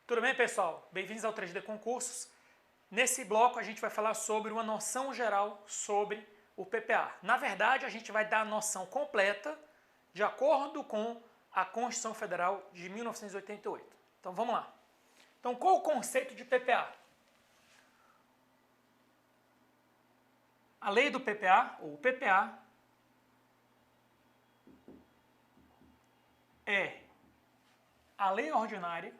Tudo bem, pessoal? Bem-vindos ao 3D Concursos. Nesse bloco a gente vai falar sobre uma noção geral sobre o PPA. Na verdade, a gente vai dar a noção completa de acordo com a Constituição Federal de 1988. Então vamos lá. Então qual o conceito de PPA? A lei do PPA, ou PPA, é a lei ordinária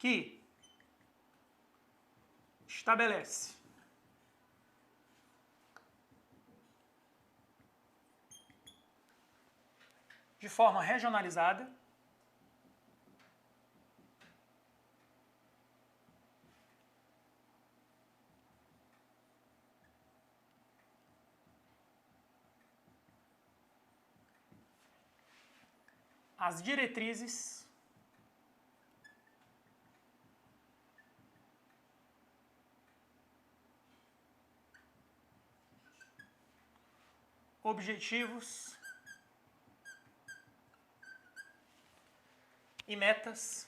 que estabelece de forma regionalizada as diretrizes objetivos e metas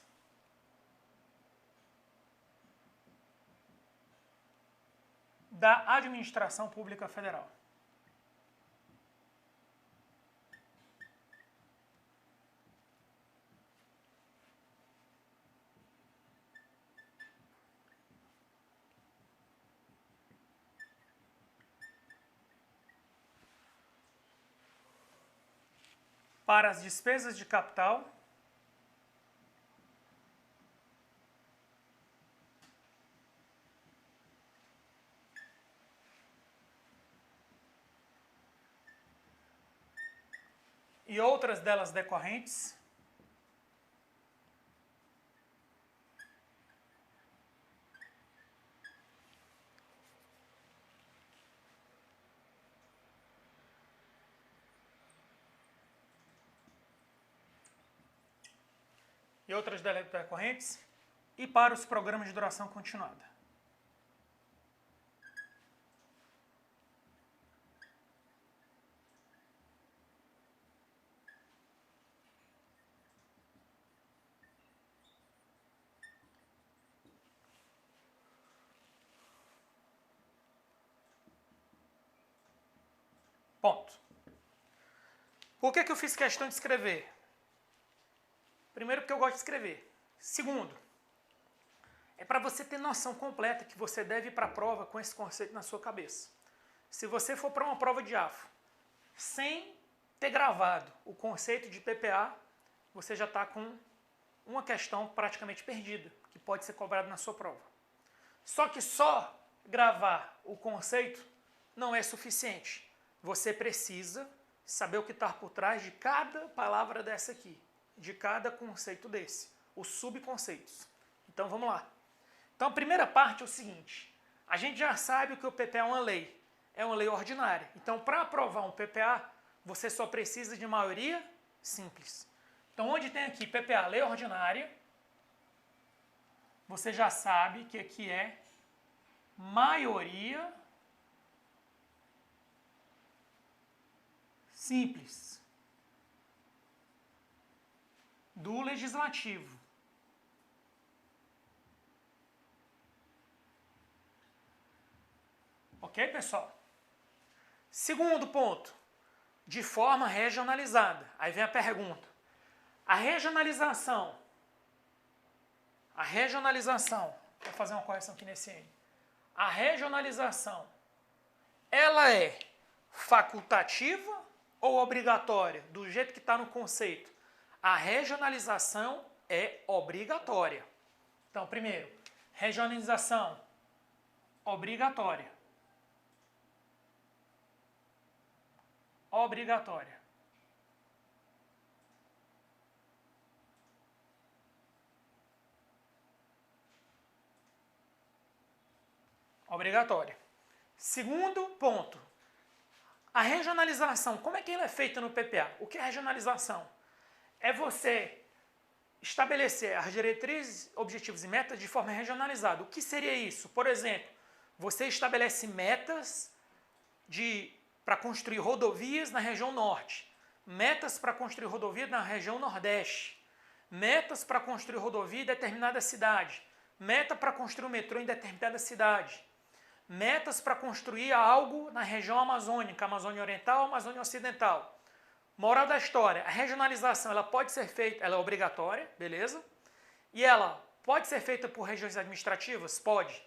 da Administração Pública Federal. Para as despesas de capital e outras delas decorrentes e para os programas de duração continuada. Ponto. Por que eu fiz questão de escrever? Primeiro, porque eu gosto de escrever. Segundo, é para você ter noção completa que você deve ir para a prova com esse conceito na sua cabeça. Se você for para uma prova de AFO sem ter gravado o conceito de PPA, você já está com uma questão praticamente perdida, que pode ser cobrada na sua prova. Só que só gravar o conceito não é suficiente. Você precisa saber o que está por trás de cada palavra dessa aqui, de cada conceito desse, os subconceitos. Então vamos lá. Então a primeira parte é o seguinte, a gente já sabe que o PPA é uma lei ordinária. Então para aprovar um PPA, você só precisa de maioria simples. Então onde tem aqui PPA, lei ordinária, você já sabe que aqui é maioria simples do legislativo. Ok, pessoal? Segundo ponto, de forma regionalizada. Aí vem a pergunta. A regionalização, vou fazer uma correção aqui nesse N. A regionalização, ela é facultativa ou obrigatória? Do jeito que está no conceito. A regionalização é obrigatória. Então, primeiro, regionalização obrigatória. Obrigatória. Obrigatória. Segundo ponto, a regionalização, como é que ela é feita no PPA? O que é regionalização? É você estabelecer as diretrizes, objetivos e metas de forma regionalizada. O que seria isso? Por exemplo, você estabelece metas para construir rodovias na região norte, metas para construir rodovia na região nordeste, metas para construir rodovia em determinada cidade, meta para construir um metrô em determinada cidade, metas para construir algo na região amazônica, Amazônia Oriental, Amazônia Ocidental. Moral da história, a regionalização ela pode ser feita, ela é obrigatória, beleza? E ela pode ser feita por regiões administrativas? Pode.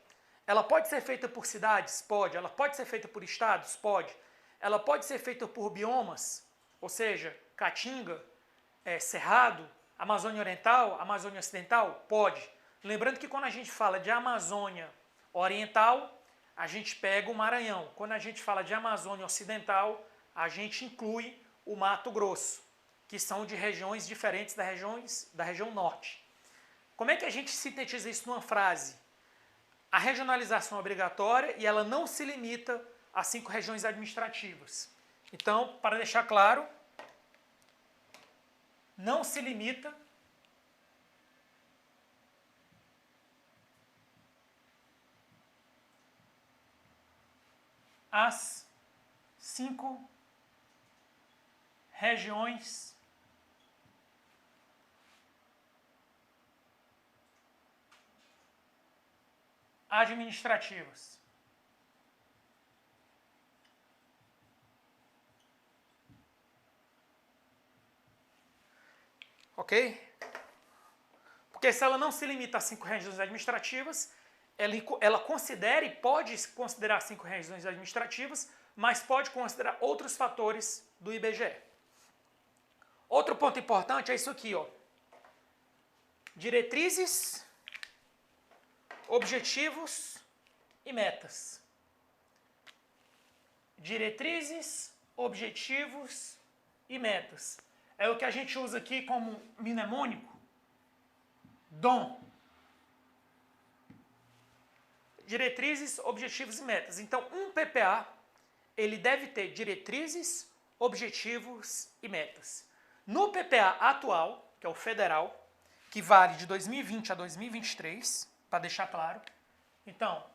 Ela pode ser feita por cidades? Pode. Ela pode ser feita por estados? Pode. Ela pode ser feita por biomas, ou seja, Caatinga, Cerrado, Amazônia Oriental, Amazônia Ocidental? Pode. Lembrando que quando a gente fala de Amazônia Oriental, a gente pega o Maranhão. Quando a gente fala de Amazônia Ocidental, a gente inclui o Mato Grosso, que são de regiões diferentes da região norte. Como é que a gente sintetiza isso numa frase? A regionalização é obrigatória e ela não se limita a 5 regiões administrativas. Então, para deixar claro, não se limita às 5 regiões administrativas. Ok? Porque se ela não se limita a 5 regiões administrativas, ela considera e pode considerar 5 regiões administrativas, mas pode considerar outros fatores do IBGE. Outro ponto importante é isso aqui, ó. Diretrizes, objetivos e metas. Diretrizes, objetivos e metas. É o que a gente usa aqui como mnemônico. DOM. Diretrizes, objetivos e metas. Então, um PPA, ele deve ter diretrizes, objetivos e metas. No PPA atual, que é o federal, que vale de 2020 a 2023, para deixar claro. Então,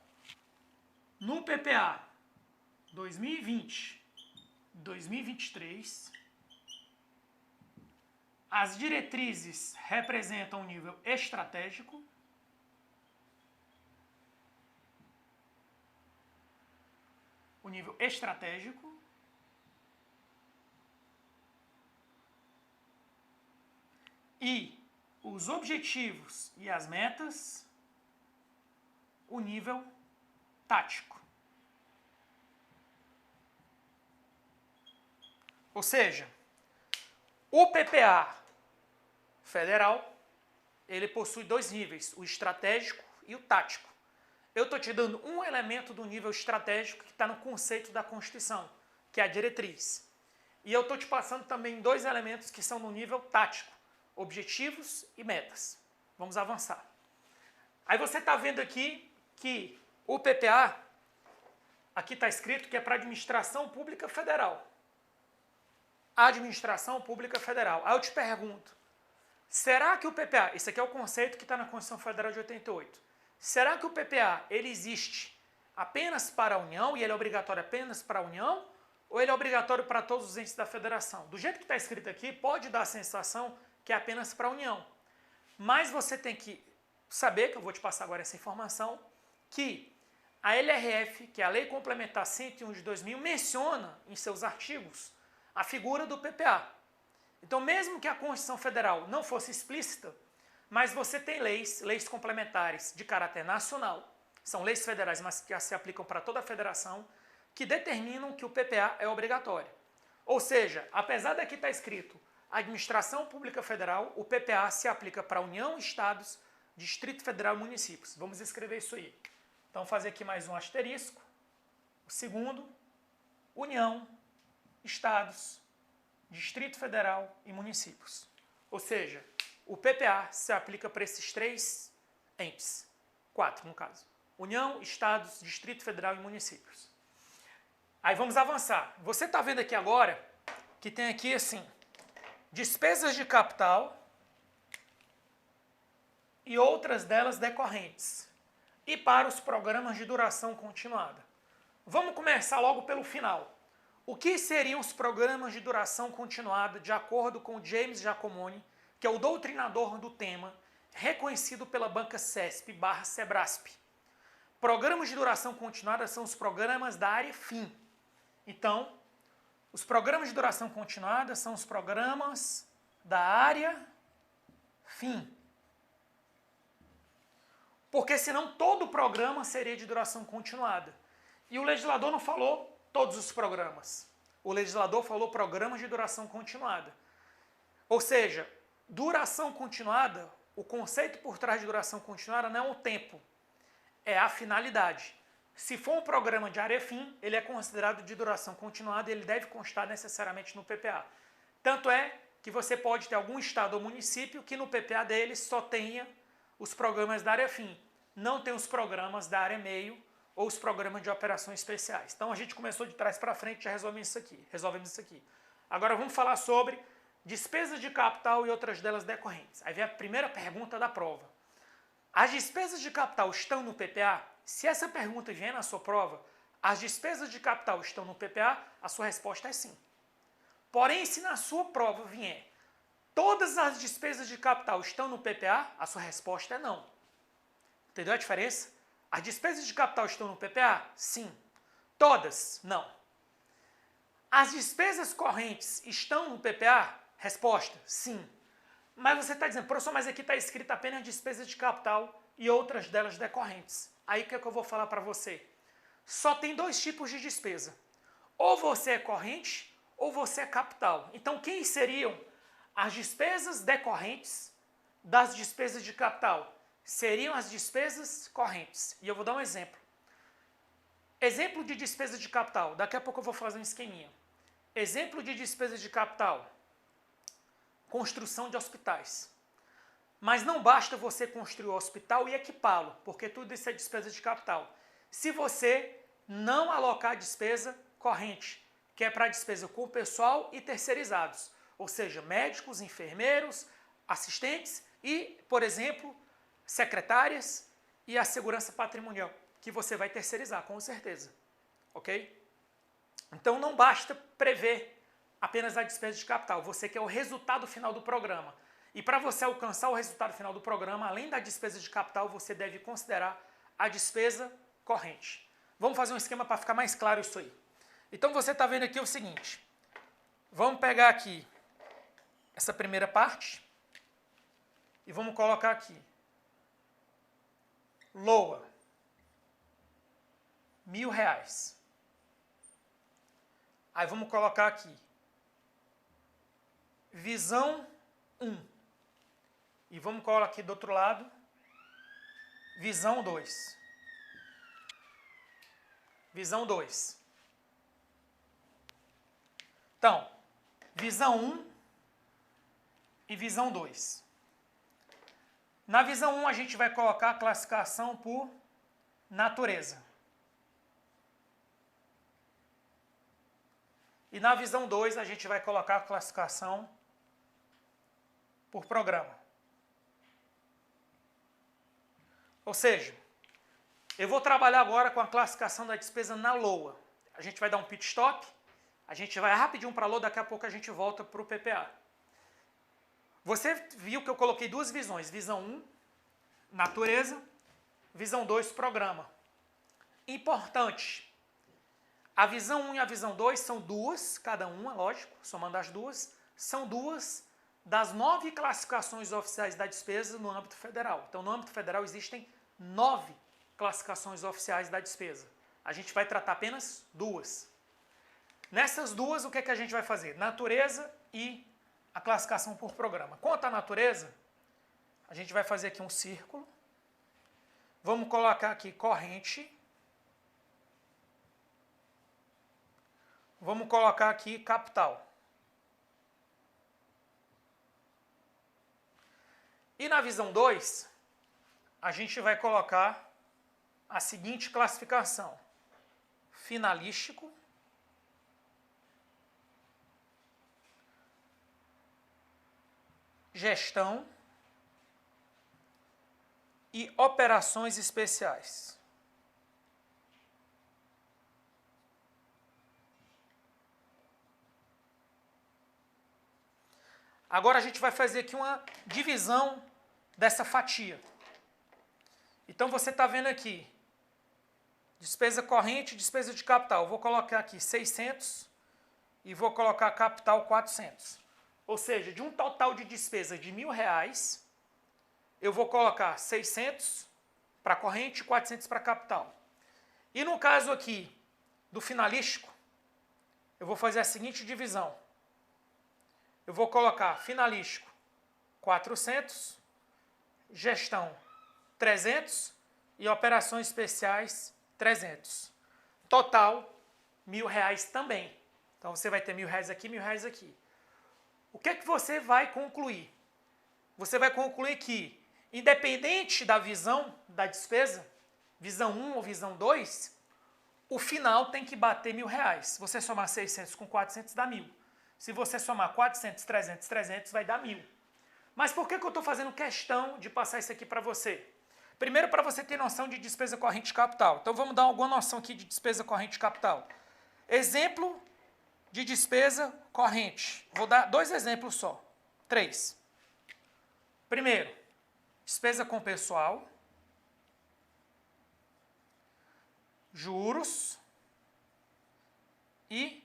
no PPA 2020-2023, as diretrizes representam o nível estratégico, e os objetivos e as metas, o nível tático. Ou seja, o PPA federal, ele possui 2 níveis, o estratégico e o tático. Eu estou te dando um elemento do nível estratégico que está no conceito da Constituição, que é a diretriz. E eu estou te passando também 2 elementos que são no nível tático, objetivos e metas. Vamos avançar. Aí você está vendo aqui que o PPA, aqui está escrito que é para Administração Pública Federal. Administração Pública Federal. Aí eu te pergunto, será que o PPA, esse aqui é o conceito que está na Constituição Federal de 88, será que o PPA ele existe apenas para a União e ele é obrigatório apenas para a União ou ele é obrigatório para todos os entes da Federação? Do jeito que está escrito aqui, pode dar a sensação que é apenas para a União. Mas você tem que saber, que eu vou te passar agora essa informação, que a LRF, que é a Lei Complementar 101 de 2000, menciona em seus artigos a figura do PPA. Então, mesmo que a Constituição Federal não fosse explícita, mas você tem leis complementares de caráter nacional, são leis federais, mas que se aplicam para toda a federação, que determinam que o PPA é obrigatório. Ou seja, apesar daqui estar escrito Administração Pública Federal, o PPA se aplica para a União, Estados, Distrito Federal e municípios. Vamos escrever isso aí. Então, fazer aqui mais um asterisco. O segundo, União, Estados, Distrito Federal e municípios. Ou seja, o PPA se aplica para esses 3 entes. 4, no caso. União, Estados, Distrito Federal e municípios. Aí vamos avançar. Você está vendo aqui agora que tem aqui assim, despesas de capital e outras delas decorrentes. e para os programas de duração continuada. Vamos começar logo pelo final. O que seriam os programas de duração continuada de acordo com James Giacomoni, que é o doutrinador do tema, reconhecido pela banca CESP/Sebrasp? Programas de duração continuada são os programas da área fim. Então, os programas de duração continuada são os programas da área fim. Porque senão todo programa seria de duração continuada. E o legislador não falou todos os programas. O legislador falou programas de duração continuada. Ou seja, duração continuada, o conceito por trás de duração continuada não é o tempo, é a finalidade. Se for um programa de área fim, ele é considerado de duração continuada e ele deve constar necessariamente no PPA. Tanto é que você pode ter algum estado ou município que no PPA dele só tenha os programas da área fim, não tem os programas da área meio ou os programas de operações especiais. Então a gente começou de trás para frente e já resolvemos isso aqui. Agora vamos falar sobre despesas de capital e outras delas decorrentes. Aí vem a primeira pergunta da prova. As despesas de capital estão no PPA? Se essa pergunta vier na sua prova, as despesas de capital estão no PPA, a sua resposta é sim. Porém, se na sua prova vier todas as despesas de capital estão no PPA, a sua resposta é não. Entendeu a diferença? As despesas de capital estão no PPA? Sim. Todas? Não. As despesas correntes estão no PPA? Resposta: sim. Mas você está dizendo, professor, mas aqui está escrito apenas despesas de capital e outras delas decorrentes. Aí o que é que eu vou falar para você? Só tem dois tipos de despesa. Ou você é corrente ou você é capital. Então quem seriam as despesas decorrentes das despesas de capital? Seriam as despesas correntes. E eu vou dar um exemplo. Exemplo de despesa de capital. Daqui a pouco eu vou fazer um esqueminha. Exemplo de despesa de capital. Construção de hospitais. Mas não basta você construir o hospital e equipá-lo, porque tudo isso é despesa de capital. Se você não alocar a despesa corrente, que é para despesa com pessoal e terceirizados, ou seja, médicos, enfermeiros, assistentes e, por exemplo, secretárias e a segurança patrimonial, que você vai terceirizar, com certeza. Ok? Então não basta prever apenas a despesa de capital, você quer o resultado final do programa. E para você alcançar o resultado final do programa, além da despesa de capital, você deve considerar a despesa corrente. Vamos fazer um esquema para ficar mais claro isso aí. Então você está vendo aqui o seguinte, vamos pegar aqui essa primeira parte e vamos colocar aqui LOA, R$1.000. Aí vamos colocar aqui visão 1. E vamos colocar aqui do outro lado visão 2. Visão 2. Então, visão 1 e visão 2. Na visão 1 a gente vai colocar a classificação por natureza. E na visão 2 a gente vai colocar a classificação por programa. Ou seja, eu vou trabalhar agora com a classificação da despesa na LOA. A gente vai dar um pit stop, a gente vai rapidinho para a LOA, daqui a pouco a gente volta para o PPA. Você viu que eu coloquei duas visões, visão 1, natureza, visão 2, programa. Importante, a visão 1 e a visão 2 são duas, cada uma, lógico, somando as duas, são duas das 9 classificações oficiais da despesa no âmbito federal. Então, no âmbito federal existem 9 classificações oficiais da despesa. A gente vai tratar apenas duas. Nessas duas, o que é que a gente vai fazer? Natureza e a classificação por programa. Quanto à natureza, a gente vai fazer aqui um círculo. Vamos colocar aqui corrente. Vamos colocar aqui capital. E na visão 2, a gente vai colocar a seguinte classificação: finalístico, gestão e operações especiais. Agora a gente vai fazer aqui uma divisão dessa fatia. Então você está vendo aqui, despesa corrente, despesa de capital. Eu vou colocar aqui 600 e vou colocar capital 400. Ou seja, de um total de despesa de R$1.000, eu vou colocar 600 para corrente e 400 para capital. E no caso aqui do finalístico, eu vou fazer a seguinte divisão. Eu vou colocar finalístico 400, gestão 300 e operações especiais 300. Total R$1.000 também. Então você vai ter R$1.000 aqui, R$1.000 aqui. O que é que você vai concluir? Você vai concluir que, independente da visão da despesa, visão 1 ou visão 2, o final tem que bater R$1.000. Se você somar 600 com 400 dá 1.000. Se você somar 400, 300, 300 vai dar 1.000. Mas por que eu estou fazendo questão de passar isso aqui para você? Primeiro, para você ter noção de despesa corrente de capital. Então vamos dar alguma noção aqui de despesa corrente de capital. Exemplo de despesa corrente. Vou dar 2 exemplos só. 3. Primeiro, despesa com pessoal, juros e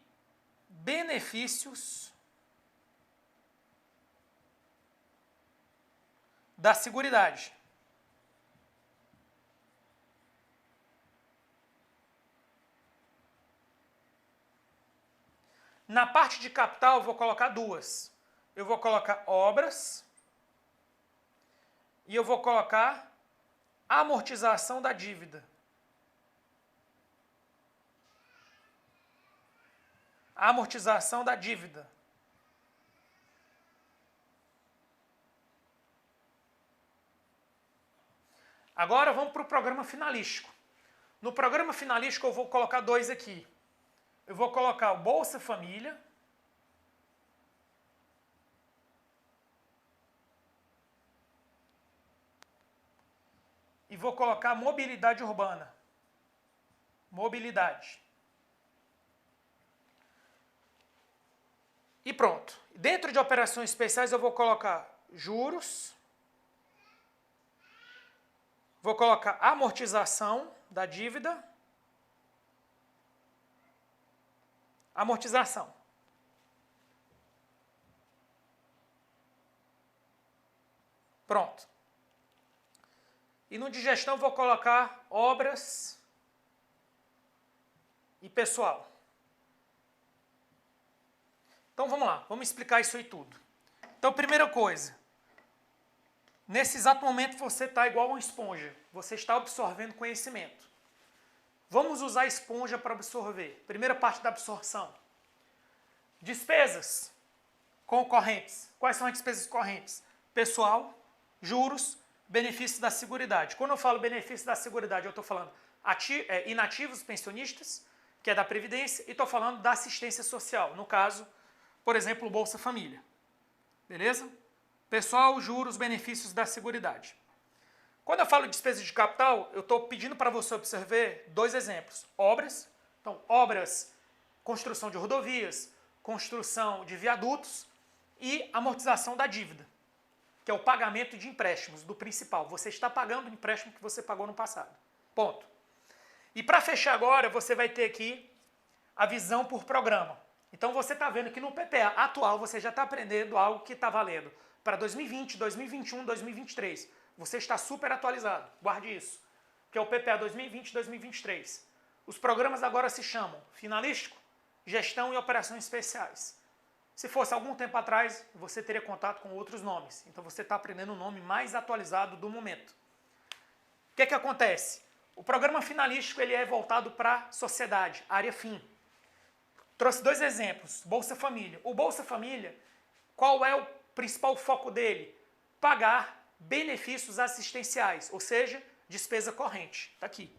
benefícios da Seguridade. Na parte de capital, eu vou colocar 2. Eu vou colocar obras e eu vou colocar amortização da dívida. Amortização da dívida. Agora vamos para o programa finalístico. No programa finalístico eu vou colocar 2 aqui. Eu vou colocar o Bolsa Família e vou colocar mobilidade urbana. Mobilidade. E pronto. Dentro de operações especiais eu vou colocar juros, vou colocar amortização da dívida, amortização. Pronto. E no de gestão eu vou colocar obras e pessoal. Então vamos lá, vamos explicar isso aí tudo. Então, primeira coisa, nesse exato momento você está igual uma esponja, você está absorvendo conhecimento. Vamos usar a esponja para absorver. Primeira parte da absorção. Despesas concorrentes. Quais são as despesas correntes? Pessoal, juros, benefícios da Seguridade. Quando eu falo benefícios da Seguridade, eu estou falando inativos pensionistas, que é da Previdência, e estou falando da assistência social, no caso, por exemplo, o Bolsa Família. Beleza? Pessoal, juros, benefícios da Seguridade. Quando eu falo de despesas de capital, eu estou pedindo para você observar 2 exemplos. Obras, então obras, construção de rodovias, construção de viadutos e amortização da dívida, que é o pagamento de empréstimos do principal. Você está pagando o empréstimo que você pagou no passado. Ponto. E para fechar agora, você vai ter aqui a visão por programa. Então você está vendo que no PPA atual você já está aprendendo algo que está valendo para 2020, 2021, 2023. Você está super atualizado, guarde isso, que é o PPA 2020 e 2023. Os programas agora se chamam finalístico, gestão e operações especiais. Se fosse algum tempo atrás, você teria contato com outros nomes. Então você está aprendendo o nome mais atualizado do momento. O que é que acontece? O programa finalístico ele é voltado para a sociedade, área fim. Trouxe 2 exemplos, Bolsa Família. O Bolsa Família, qual é o principal foco dele? Pagar benefícios assistenciais, ou seja, despesa corrente. Está aqui.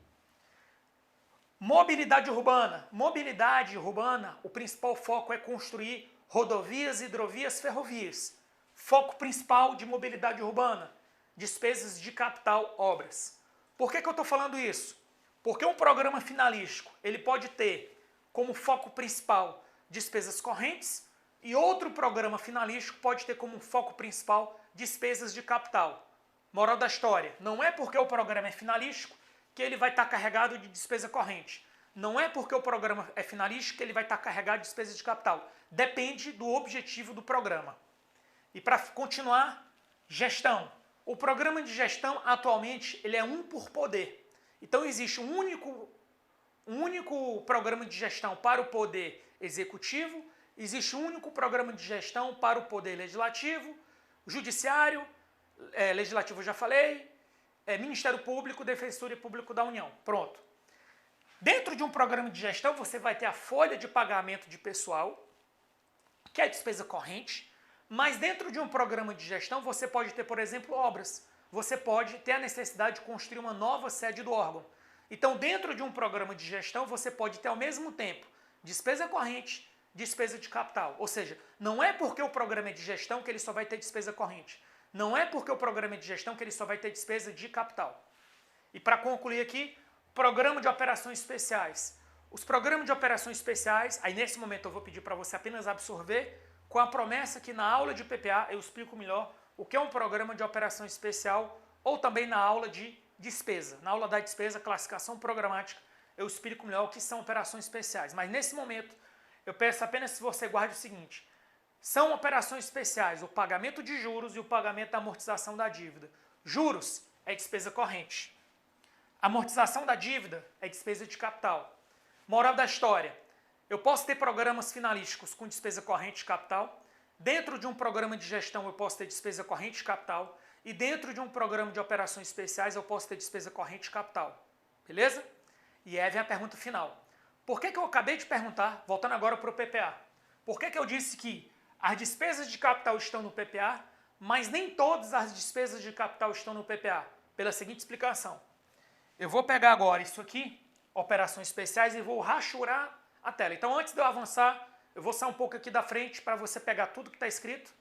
Mobilidade urbana. Mobilidade urbana, o principal foco é construir rodovias, hidrovias, ferrovias. Foco principal de mobilidade urbana, despesas de capital, obras. Por que eu estou falando isso? Porque um programa finalístico, ele pode ter como foco principal despesas correntes e outro programa finalístico pode ter como foco principal despesas de capital. Moral da história, não é porque o programa é finalístico que ele vai estar carregado de despesa corrente. Não é porque o programa é finalístico que ele vai estar carregado de despesa de capital. Depende do objetivo do programa. E para continuar, gestão. O programa de gestão, atualmente, ele é um por poder. Então, existe um único programa de gestão para o poder executivo, existe um único programa de gestão para o poder legislativo, judiciário, legislativo eu já falei, Ministério Público, Defensoria Pública da União. Pronto. Dentro de um programa de gestão, você vai ter a folha de pagamento de pessoal, que é a despesa corrente, mas dentro de um programa de gestão, você pode ter, por exemplo, obras. Você pode ter a necessidade de construir uma nova sede do órgão. Então, dentro de um programa de gestão, você pode ter ao mesmo tempo despesa corrente, despesa de capital. Ou seja, não é porque o programa é de gestão que ele só vai ter despesa corrente. Não é porque o programa é de gestão que ele só vai ter despesa de capital. E para concluir aqui, programa de operações especiais. Os programas de operações especiais, aí nesse momento eu vou pedir para você apenas absorver, com a promessa que na aula de PPA eu explico melhor o que é um programa de operação especial, ou também na aula de despesa. Na aula da despesa, classificação programática, eu explico melhor o que são operações especiais. Mas nesse momento, eu peço apenas que você guarde o seguinte: são operações especiais o pagamento de juros e o pagamento da amortização da dívida. Juros é despesa corrente. Amortização da dívida é despesa de capital. Moral da história: eu posso ter programas finalísticos com despesa corrente e capital. Dentro de um programa de gestão eu posso ter despesa corrente e capital. E dentro de um programa de operações especiais eu posso ter despesa corrente e capital. Beleza? E aí vem a pergunta final. Por que eu acabei de perguntar, voltando agora para o PPA, por que eu disse que as despesas de capital estão no PPA, mas nem todas as despesas de capital estão no PPA? Pela seguinte explicação. Eu vou pegar agora isso aqui, operações especiais, e vou rachurar a tela. Então, antes de eu avançar, eu vou sair um pouco aqui da frente para você pegar tudo que está escrito.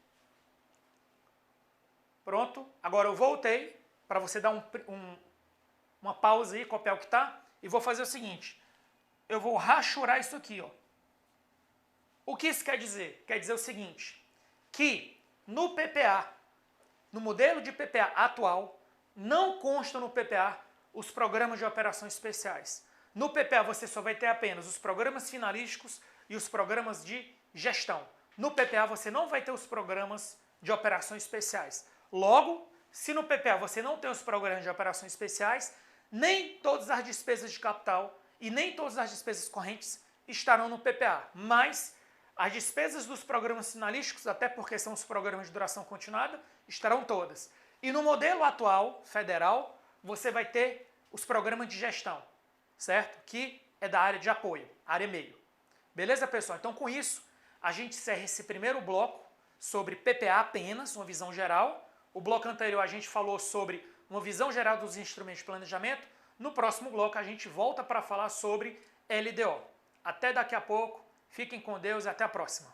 Pronto. Agora eu voltei para você dar uma pausa aí, copiar o que está, e vou fazer o seguinte. Eu vou rachurar isso aqui, ó. O que isso quer dizer? Quer dizer o seguinte, que no PPA, no modelo de PPA atual, não consta no PPA os programas de operações especiais. No PPA você só vai ter apenas os programas finalísticos e os programas de gestão. No PPA você não vai ter os programas de operações especiais. Logo, se no PPA você não tem os programas de operações especiais, nem todas as despesas de capital e nem todas as despesas correntes estarão no PPA. Mas as despesas dos programas finalísticos, até porque são os programas de duração continuada, estarão todas. E no modelo atual, federal, você vai ter os programas de gestão, certo? Que é da área de apoio, área meio. Beleza, pessoal? Então, com isso, a gente encerra esse primeiro bloco sobre PPA apenas, uma visão geral. O bloco anterior a gente falou sobre uma visão geral dos instrumentos de planejamento. No próximo bloco a gente volta para falar sobre LDO. Até daqui a pouco, fiquem com Deus e até a próxima.